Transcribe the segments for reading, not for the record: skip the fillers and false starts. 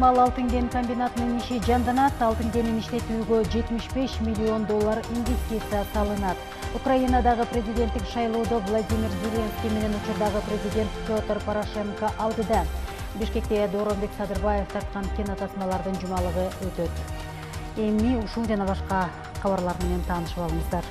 Макмал алтын кен комбинатынын иши жанданат. Алтын кенин иштетүүгө $75 миллион инвестиция салынат. Украинадагы президенттик шайлоодо Владимир Зеленский менен учурдагы президент Петр Порошенко алдыда. Бишкекте Дооронбек Садырбаев тарткан кинотасмалардын жумалыгы өтөт. Эми ушул жана башка кабарлар менен таанышып алыңыздар.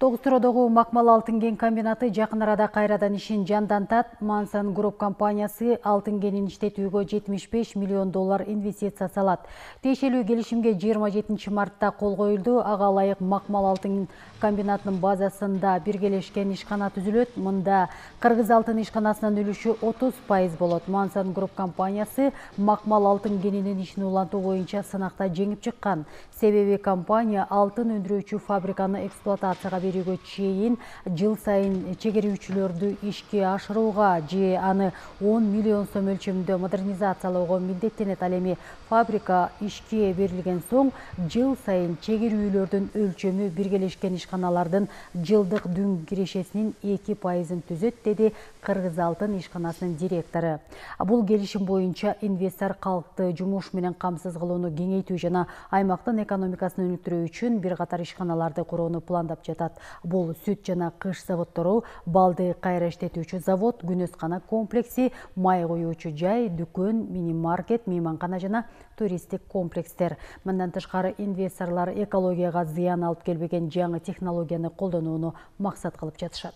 Тогустуродогу Макмал алтын кен комбинаты жакын арада кайрадан ишин жандантат. Manson Group компаниясы алтын кенин иштетүүгө $75 миллион инвестиция салат. Тиешелүү келишимге 27 мартта кол коюлду. Ага ылайык Макмал алтын комбинатынын базасында биргелешкен ишкана түзүлөт. Мында Кыргыз алтын ишканасынын үлүшү 30% болот. Manson Group компаниясы Макмал алтын кенинин ишин улантуу боюнча сынакта жеңип чыккан. Себеби компания алтын өндүрүүчү фабриканы эксплуатацияга берүүгө чейин жыл сайын чегерүүчүлөрдү ишке ашырууга же аны 10 миллион сом өлчөмүндө модернизациялоого милдеттенет. Ал эми фабрика ишке берилген соң жыл сайын чегерүүлөрдүн өлчөмү биргелешкен ишканалардын жылдык дүң кирешесинин 2%-ын түзөт, деди Кыргыз алтын ишканасынын директору. Бул келишим боюнча инвестор калкты жумуш менен камсыз кылууну кеңейтүү жана аймактын экономикасын өнүктүрүү үчүн бир катар ишканаларды курууну пландап жатат. Бул сүт жана кыш заводдору, балды кайра иштетүүчү завод, күнөскана комплекси, май куюучу жай, дүкөн, мини-маркет, мейманкана жана туристтик комплекстер. Мындан тышкары инвесторлор экологияга зыян алып келбеген жаңы технологияны колдонууну максат кылып жатышат.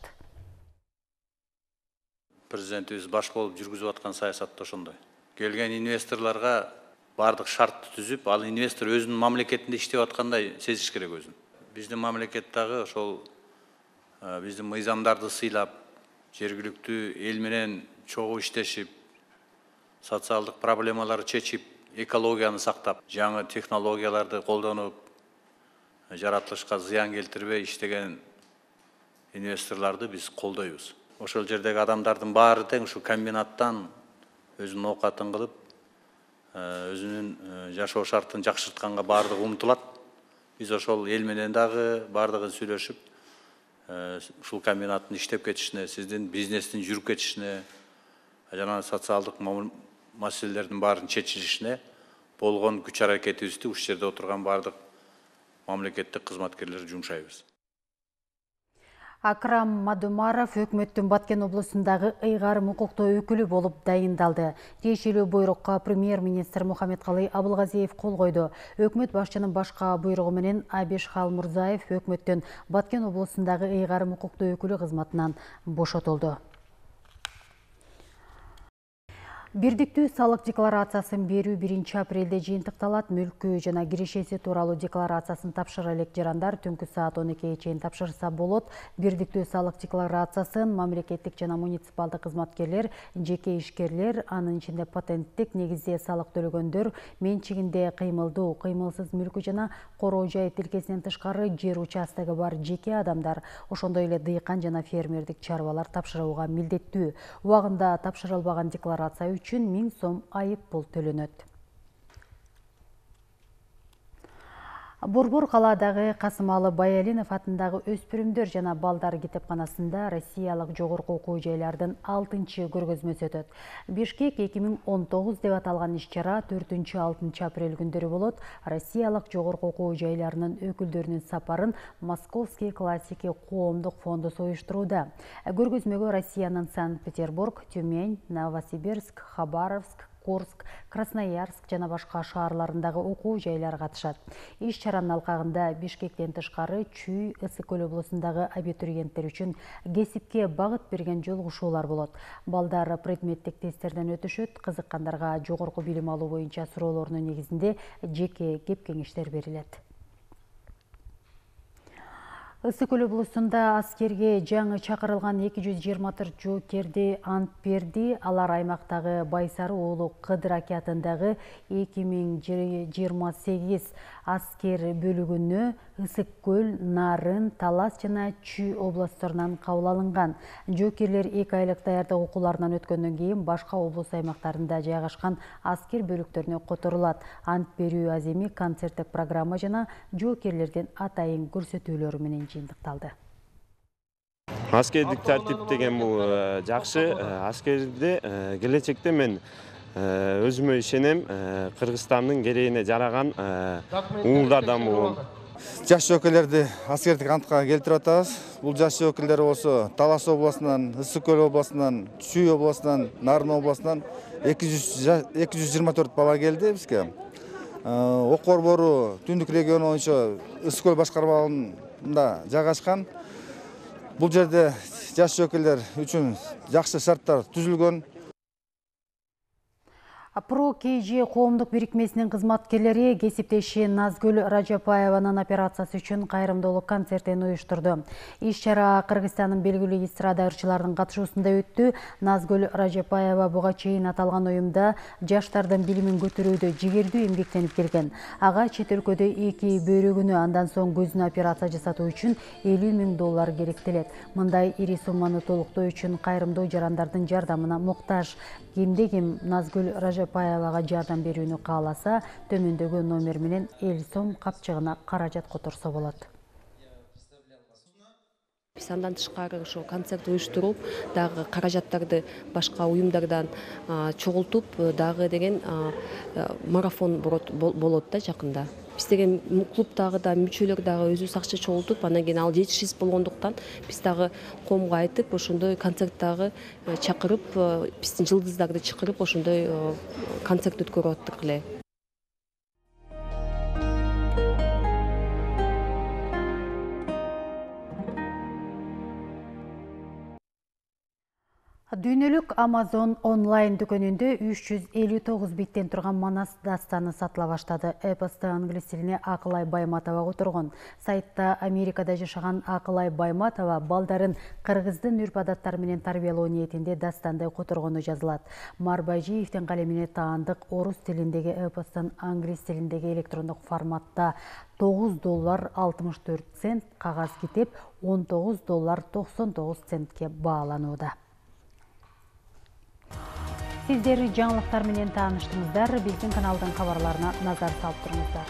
Президентибиз баш болуп жүргүзүп аткан саясатта ошондой. Келген инвесторлорго бардык шартты түзүп, ал инвестор өзүнүн мамлекетинде иштеп аткандай сезиш керек өзүн. Биздин мамлекеттагы ошол биздин мыйзамдарды сыйлап, жергиликтүү эл менен чогуу иштешип, социалдык проблемаларды чечип, экологияны сактап, жаңы технологияларды колдонуп, жаратылышка зыян келтирбей иштеген инвесторлорду биз колдойбуз. Ошол жердеги адамдардын баары тең ушу комбинаттан өзүнүн оокатын кылып, өзүнүн жашоо шартын жакшыртканга баардыгы умтулат. Биз ошол эл менен дагы баардыгын сүйлөшүп, ушул комбинаттын иштеп кетишине, сиздин бизнестин жүрүп кетишине, жана социалдык маселелердин баарын чечилишине болгон күч аракетибизди ушул жерде отурган баардык мамлекеттик кызматкерлер жумшайбыз. Акрам Мадумаров өкмөттүн Баткен облусундагы ыйгарым укуктуу өкүлү болуп дайындалды. Тиешелүү буйрукка премьер-министр Мухаммедкалый Абылгазиев кол койду. Өкмөт башчынын башка буйругу менен Абиш Халмурзаев өкмөттүн Баткен облусундагы ыйгарым укуктуу өкүлү кызматынан бошотулду. Бирдиктүү салык декларациясын берүү 1 апрелде жыйынтыкталат. Мүлкү жана кирешеси тууралуу декларациясын тапшыра элек жарандар түнкү саат 12-ге чейин тапшырса болот. Бирдиктүү салык декларациясын мамлекеттик жана муниципалдык кызматкерлер, жеке ишкерлер, анын ичинде патенттик негизде салык төлөгөндөр, менчигинде кыймылдуу, кыймылсыз мүлкү жана короо жай тилкесинен тышкары жер участогу бар жеке адамдар, ошондой эле дыйкан жана фермердик чарбалар тапшырууга милдеттүү. Убагында тапшырылбаган декларация үчүн 1000 сом айып пул төлөнөт. Борбор калаадагы Касымалы Баялинов атындагы өспүрүмдөр жана балдар китепканасында Россиялык жогорку окуу жайлардын 6-чы көргөзмөсү өтөт. Бишкек 2019 деп аталган иш-чара 4-6 апрель күндөрү болот. Россиялык жогорку окуу жайларынын өкүлдөрүнүн сапарын Московский классики коомдук фондусу уюштурууда. Көргөзмөгө Россиянын Санкт-Петербург, Тюмень, Новосибирск, Хабаровск, Курск, Красноярск жана башка шаарларындагы окуу жайлар катышат. Иш-чаранын алкагында Бишкектен тышкары Чүй, Ысык-Көл облусундагы абитуриенттер үчүн кесипке багыт берген жолугушуулар болот. Балдар предметтик тесттерден өтүшөт, кызыккандарга жогорку билим алуу боюнча суроолордун негизинде жеке кеп-кеңештер берилет. Ысык-Көл облусунда аскерге жаңы чакырылган 224 жоокерди ант берди. Алар аймактагы Байсары уулу Кыдыр акятындагы 2028 аскер бөлүгүнө Ысык-Көл, Нарын, Талас жана Чүй областтарынан кабыл алынган. Жоокерлер 2 айлык даярдык окууларынан өткөндөн кийин башка облус аймактарында жайгашкан аскер бөлүктөрүнө которулат. Ант берүү аземи концерттик программа жана жоокерлердин атайын көрсөтүүлөрү менен жыйынтыкталды. Аскердик тартип деген бул жакшы. Аскерде келечекте мен Өзүмө ишенем, Кыргызстандын керегине жараган уңулдардан болгон. Жаш өкілдерді аскердик антка келтирип атабыз. Бул жаш өкілдер болсо Талас областынан, Ысык көл областынан, Чүй областынан, Нарын областынан 224 бала келди бизге. Окуу борбору Түндүк региону боюнча Ысык көл башкармалыгында жайгашкан. Бул жерде жаш өкілдер үчүн жакшы шарттар түзүлгөн. Про КЖ коомдук бирикмесинин кызматкерлери кесиптеши Назгүл Ражапаеванын операциясы үчүн кайрымдуулук концертин уюштурду. Иш-чара Кыргызстандын белгилүү эстрада ырчыларынын катышуусунда өттү. Назгүл Ражапаева буга чейин аталган уюмда жаштардын билимин көтөрүүдө жигердүү эмгектенип келген. Ага чет өлкөдө 2 бөйрөгүнө, андан соң көзүнө операция жасатуу үчүн $50.000 керектелет. Мындай ири сумманы толуктоо үчүн кайрымдуу жарандардын жардамына муктаж. Кимде ким Назгүл Ражапаевага жардам берүүнү кааласа, төмөндөгү номер менен эл-сом капчыгына каражат которсо болот. Биз андан тышкары ошо концерт уюштуруп, дагы каражаттарды башка уюмдардан чогултуп, дагы деген марафон болот да жакында. Биз деген клубдагы да мүчөлөр дагы өзүбүз акча чогултуп, анан кийин ал жетишсиз болгондуктан биз дагы коомго айтып, ошондой концерт дагы чакырып, биздин жылдыздарды чакырып, ошондой концерт өткөрүп аттык эле. Дүйнөлүк Amazon онлайн дүкөнүндө 359 биттен турган манас дастаны сатыла баштады. Эпосты англис тилине Акылай Байматова которгон. Сайтта Америкада жашаган Акылай Байматова балдарын кыргыздын үрп-адаттары менен тарбиялоо ниетинде dastanды которгону жазылат. Марбайжиевдин калемине таандык орус тилиндеги эпостун англис тилиндеги электрондук форматта $9.64, кагаз китеп $19.99 бааланууда. Сиздер жаңылыктар менен тааныштыңыздар. Биздин каналдын кабарларына назар салып туруңуздар.